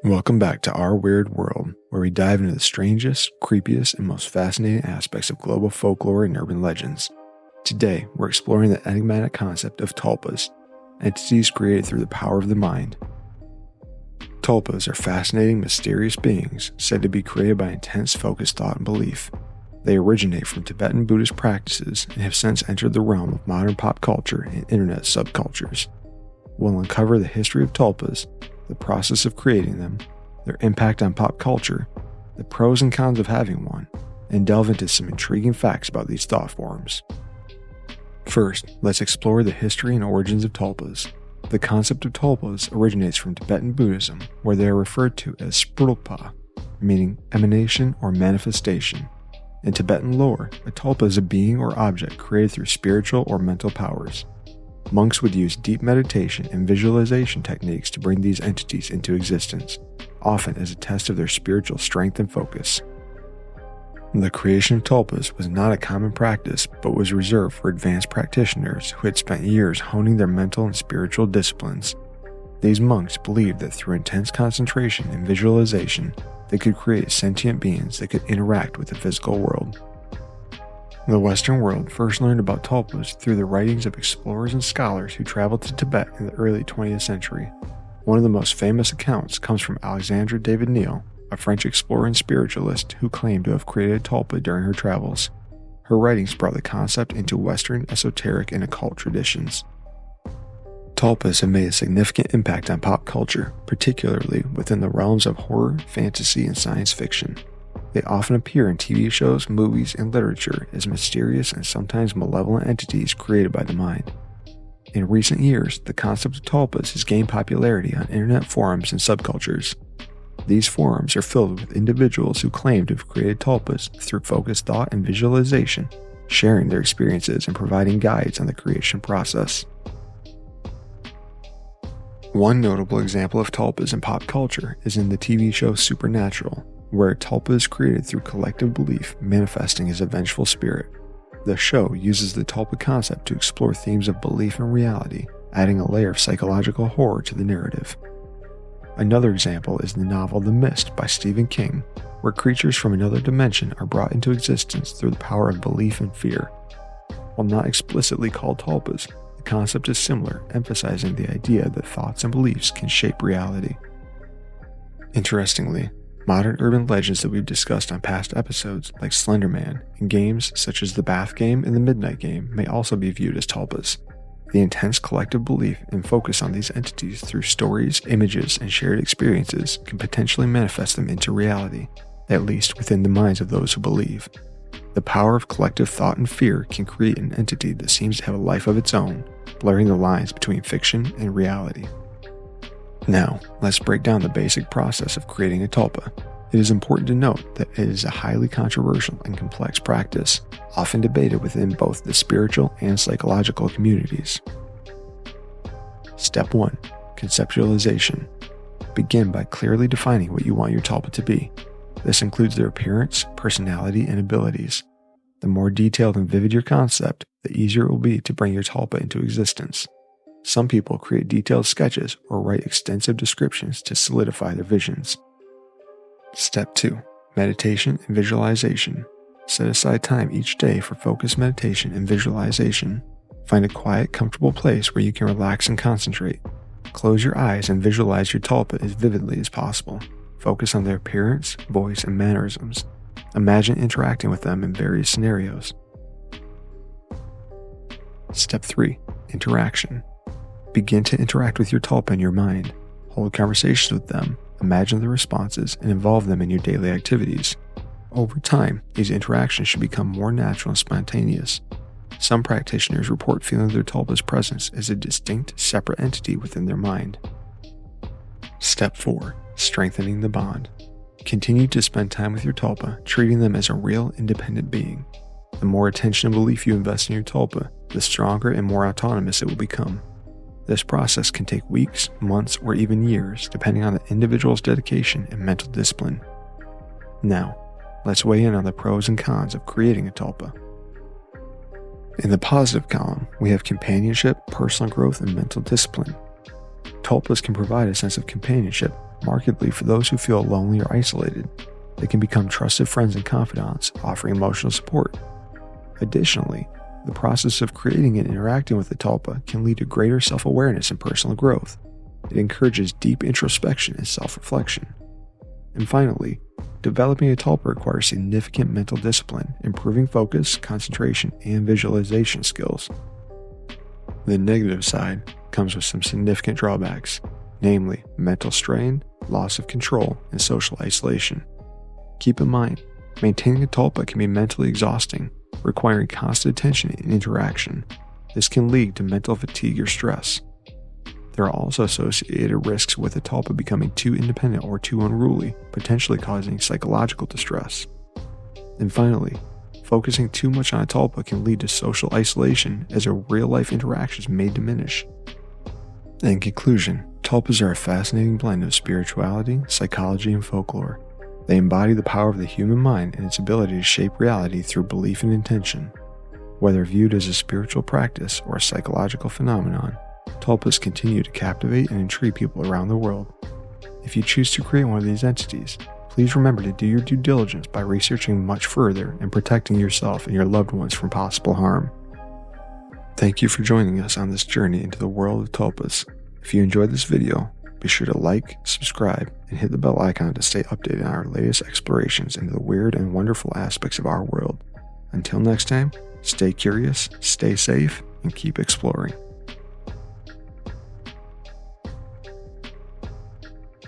Welcome back to Our Weird World, where we dive into the strangest, creepiest, and most fascinating aspects of global folklore and urban legends. Today, we're exploring the enigmatic concept of tulpas, entities created through the power of the mind. Tulpas are fascinating, mysterious beings said to be created by intense, focused thought and belief. They originate from Tibetan Buddhist practices and have since entered the realm of modern pop culture and internet subcultures. We'll uncover the history of tulpas, the process of creating them, their impact on pop culture, the pros and cons of having one, and delve into some intriguing facts about these thought forms. First, let's explore the history and origins of tulpas. The concept of tulpas originates from Tibetan Buddhism, where they are referred to as tulpa, meaning emanation or manifestation. In Tibetan lore, a tulpa is a being or object created through spiritual or mental powers. Monks would use deep meditation and visualization techniques to bring these entities into existence, often as a test of their spiritual strength and focus. The creation of tulpas was not a common practice, but was reserved for advanced practitioners who had spent years honing their mental and spiritual disciplines. These monks believed that through intense concentration and visualization, they could create sentient beings that could interact with the physical world. The Western world first learned about tulpas through the writings of explorers and scholars who traveled to Tibet in the early 20th century. One of the most famous accounts comes from Alexandra David Neal, a French explorer and spiritualist who claimed to have created a tulpa during her travels. Her writings brought the concept into Western esoteric and occult traditions. Tulpas have made a significant impact on pop culture, particularly within the realms of horror, fantasy, and science fiction. They often appear in TV shows, movies, and literature as mysterious and sometimes malevolent entities created by the mind. In recent years, the concept of tulpas has gained popularity on internet forums and subcultures. These forums are filled with individuals who claim to have created tulpas through focused thought and visualization, sharing their experiences and providing guides on the creation process. One notable example of tulpas in pop culture is in the TV show Supernatural, where a tulpa is created through collective belief manifesting as a vengeful spirit. The show uses the tulpa concept to explore themes of belief and reality, adding a layer of psychological horror to the narrative. Another example is the novel The Mist by Stephen King, where creatures from another dimension are brought into existence through the power of belief and fear. While not explicitly called tulpas, the concept is similar, emphasizing the idea that thoughts and beliefs can shape reality. Interestingly, modern urban legends that we've discussed on past episodes, like Slender Man, and games such as the Bath Game and the Midnight Game may also be viewed as tulpas. The intense collective belief and focus on these entities through stories, images, and shared experiences can potentially manifest them into reality, at least within the minds of those who believe. The power of collective thought and fear can create an entity that seems to have a life of its own, blurring the lines between fiction and reality. Now, let's break down the basic process of creating a tulpa. It is important to note that it is a highly controversial and complex practice, often debated within both the spiritual and psychological communities. Step 1. Conceptualization. Begin by clearly defining what you want your tulpa to be. This includes their appearance, personality, and abilities. The more detailed and vivid your concept, the easier it will be to bring your tulpa into existence. Some people create detailed sketches or write extensive descriptions to solidify their visions. Step 2. Meditation and visualization. Set aside time each day for focused meditation and visualization. Find a quiet, comfortable place where you can relax and concentrate. Close your eyes and visualize your tulpa as vividly as possible. Focus on their appearance, voice, and mannerisms. Imagine interacting with them in various scenarios. Step 3. Interaction. Begin to interact with your tulpa in your mind. Hold conversations with them, imagine their responses, and involve them in your daily activities. Over time, these interactions should become more natural and spontaneous. Some practitioners report feeling their tulpa's presence as a distinct, separate entity within their mind. Step 4. Strengthening the bond. Continue to spend time with your tulpa, treating them as a real, independent being. The more attention and belief you invest in your tulpa, the stronger and more autonomous it will become. This process can take weeks, months, or even years, depending on the individual's dedication and mental discipline. Now, let's weigh in on the pros and cons of creating a tulpa. In the positive column, we have companionship, personal growth, and mental discipline. Tulpas can provide a sense of companionship, markedly for those who feel lonely or isolated. They can become trusted friends and confidants, offering emotional support. Additionally, the process of creating and interacting with the tulpa can lead to greater self-awareness and personal growth. It encourages deep introspection and self-reflection. And finally, developing a tulpa requires significant mental discipline, improving focus, concentration, and visualization skills. The negative side comes with some significant drawbacks, namely mental strain, loss of control, and social isolation. Keep in mind, maintaining a tulpa can be mentally exhausting, requiring constant attention and interaction. This can lead to mental fatigue or stress. There are also associated risks with a tulpa becoming too independent or too unruly, potentially causing psychological distress. And finally, focusing too much on a tulpa can lead to social isolation as their real-life interactions may diminish. In conclusion, tulpas are a fascinating blend of spirituality, psychology, and folklore. They embody the power of the human mind and its ability to shape reality through belief and intention. Whether viewed as a spiritual practice or a psychological phenomenon, tulpas continue to captivate and intrigue people around the world. If you choose to create one of these entities, please remember to do your due diligence by researching much further and protecting yourself and your loved ones from possible harm. Thank you for joining us on this journey into the world of tulpas. If you enjoyed this video, be sure to like, subscribe, and hit the bell icon to stay updated on our latest explorations into the weird and wonderful aspects of our world. Until next time, stay curious, stay safe, and keep exploring.